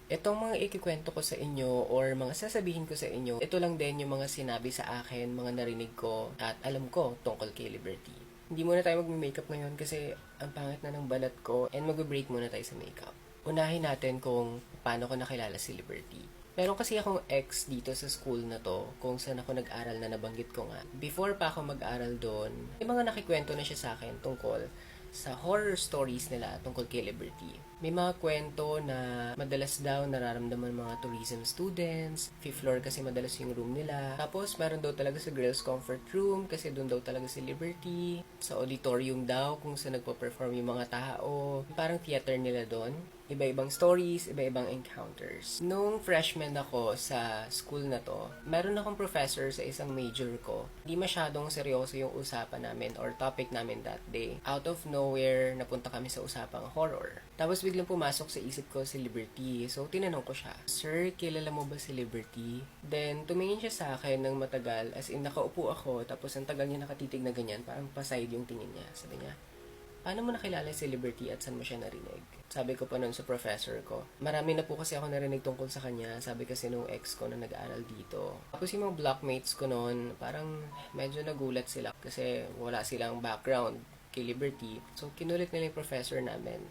Itong mga ikikwento ko sa inyo or mga sasabihin ko sa inyo, ito lang din yung mga sinabi sa akin, mga narinig ko at alam ko tungkol kay Liberty. Hindi muna tayo mag-makeup ngayon kasi ang pangit na ng balat ko and mag-break muna tayo sa makeup. Unahin natin kung paano ko nakilala si Liberty. Meron kasi akong ex dito sa school na to kung saan ako nag-aral na nabanggit ko nga. Before pa ako mag-aral doon, may mga nakikwento na siya sa akin tungkol sa horror stories nila tungkol kay Liberty. May mga kwento na madalas daw nararamdaman mga tourism students. Fifth floor kasi madalas yung room nila. Tapos meron daw talaga sa girls comfort room kasi doon daw talaga si Liberty. Sa auditorium daw kung saan nagpo-perform yung mga tao. Parang theater nila doon. Iba-ibang stories, iba-ibang encounters. Nung freshman ako sa school na to, meron akong professor sa isang major ko. Hindi masyadong seryoso yung usapan namin or topic namin that day. Out of nowhere, napunta kami sa usapang horror. Tapos biglang pumasok sa isip ko si Liberty. So, tinanong ko siya, "Sir, kilala mo ba si Liberty?" Then, tumingin siya sa akin ng matagal, as in nakaupo ako, tapos ang tagal niya nakatitig na ganyan, parang paside yung tingin niya. Sabi niya, "Paano mo nakilala si Liberty at saan mo siya narinig?" Sabi ko pa noon sa professor ko. Marami na po kasi ako narinig tungkol sa kanya. Sabi kasi nung ex ko na nag-aaral dito. Tapos yung mga blockmates ko noon, parang medyo nagulat sila kasi wala silang background kay Liberty. So, kinulit nila yung professor namin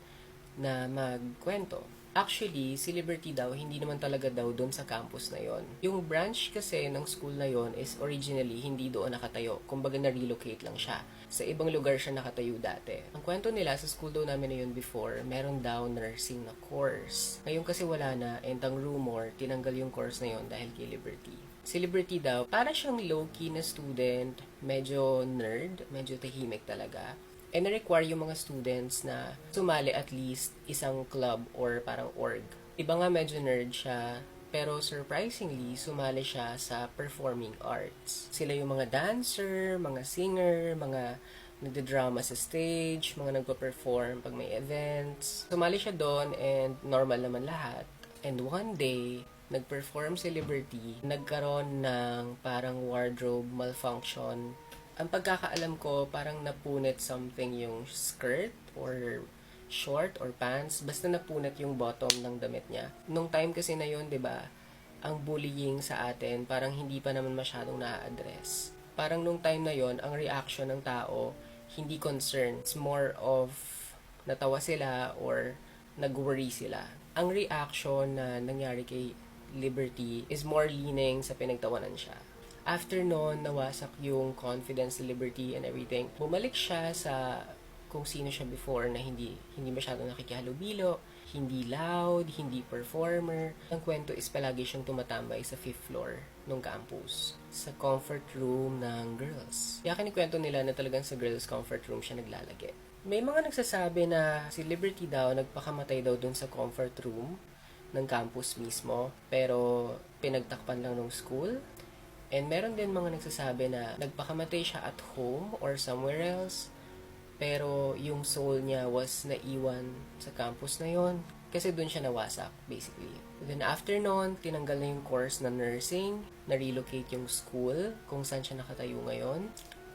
na magkwento. Actually, si Liberty daw, hindi naman talaga daw doon sa campus na yon. Yung branch kasi ng school na yon is originally hindi doon nakatayo. Kumbaga na-relocate lang siya. Sa ibang lugar siya nakatayo dati. Ang kwento nila sa school daw namin na yun before, meron daw nursing na course. Ngayon kasi wala na, and ang rumor, tinanggal yung course na yon dahil kay Liberty. Si Liberty daw, para siyang low-key na student, medyo nerd, medyo tahimik talaga. And na-require yung mga students na sumali at least isang club or parang org. Iba nga medyo nerd siya, pero surprisingly, sumali siya sa performing arts. Sila yung mga dancer, mga singer, mga nagda-drama sa stage, mga nagpa-perform pag may events. Sumali siya doon and normal naman lahat. And one day, nag-perform si Liberty, nagkaroon ng parang wardrobe malfunction. Ang pagkakaalam ko, parang napunit something yung skirt or short or pants. Basta napunit yung bottom ng damit niya. Nung time kasi na yun, 'di ba? Ang bullying sa atin, parang hindi pa naman masyadong na-address. Parang nung time na yon, ang reaction ng tao, hindi concerned. It's more of natawa sila or nag-worry sila. Ang reaction na nangyari kay Liberty is more leaning sa pinagtawanan siya. After noon, nawasak yung confidence, liberty, and everything. Bumalik siya sa kung sino siya before na hindi masyadong nakikihalubilo, hindi loud, hindi performer. Ang kwento is palagi siyang tumatambay sa 5th floor ng campus, sa comfort room ng girls. Kaya kinikwento nila na talagang sa girls' comfort room siya naglalagi. May mga nagsasabi na si Liberty daw nagpakamatay daw dun sa comfort room ng campus mismo, pero pinagtakpan lang ng school. And meron din mga nagsasabi na nagpakamatay siya at home or somewhere else, pero yung soul niya was naiwan sa campus na yon kasi doon siya nawasak, basically. Then after noon, tinanggal na yung course na nursing, na-relocate yung school kung saan siya nakatayo ngayon.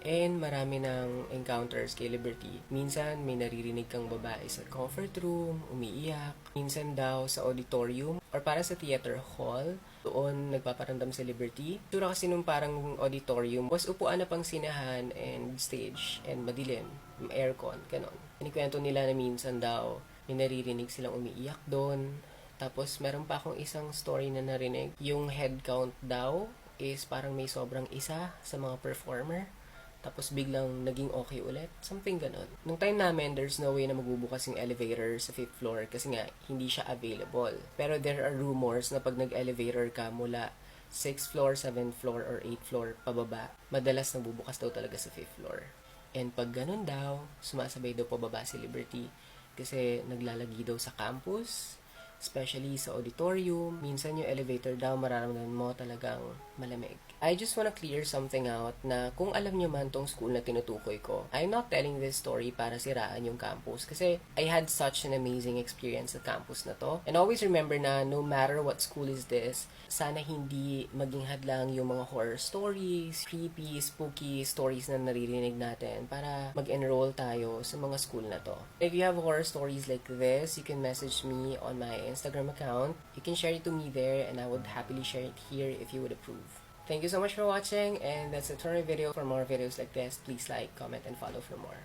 And marami ng encounters kay Liberty. Minsan, may naririnig kang babae sa comfort room, umiiyak. Minsan daw sa auditorium or para sa theater hall, doon nagpaparamdam sa Liberty. Tura kasi nung parang auditorium, was upuan na pang sinahan and stage and madilim, aircon, ganon. Inikwento nila na minsan daw, may naririnig silang umiiyak doon. Tapos meron pa akong isang story na narinig. Yung head count daw is parang may sobrang isa sa mga performer. Tapos biglang naging okay ulit. Something ganon. Nung time namin, there's no way na magbubukas yung elevator sa 5th floor kasi nga, hindi siya available. Pero there are rumors na pag nag-elevator ka mula 6th floor, 7th floor, or 8th floor pababa, madalas nagbubukas daw talaga sa 5th floor. And pag ganon daw, sumasabay daw pababa si Liberty kasi naglalagi daw sa campus, especially sa auditorium. Minsan yung elevator daw, mararamdaman mo talagang malamig. I just wanna clear something out na kung alam nyo man tong school na tinutukoy ko, I'm not telling this story para siraan yung campus kasi I had such an amazing experience sa campus na to. And always remember na no matter what school is this, sana hindi maging hadlang yung mga horror stories, creepy, spooky stories na naririnig natin para mag-enroll tayo sa mga school na to. If you have horror stories like this, you can message me on my Instagram account. You can share it to me there and I would happily share it here if you would approve. Thank you so much for watching, and that's it for my video. For more videos like this, please like, comment, and follow for more.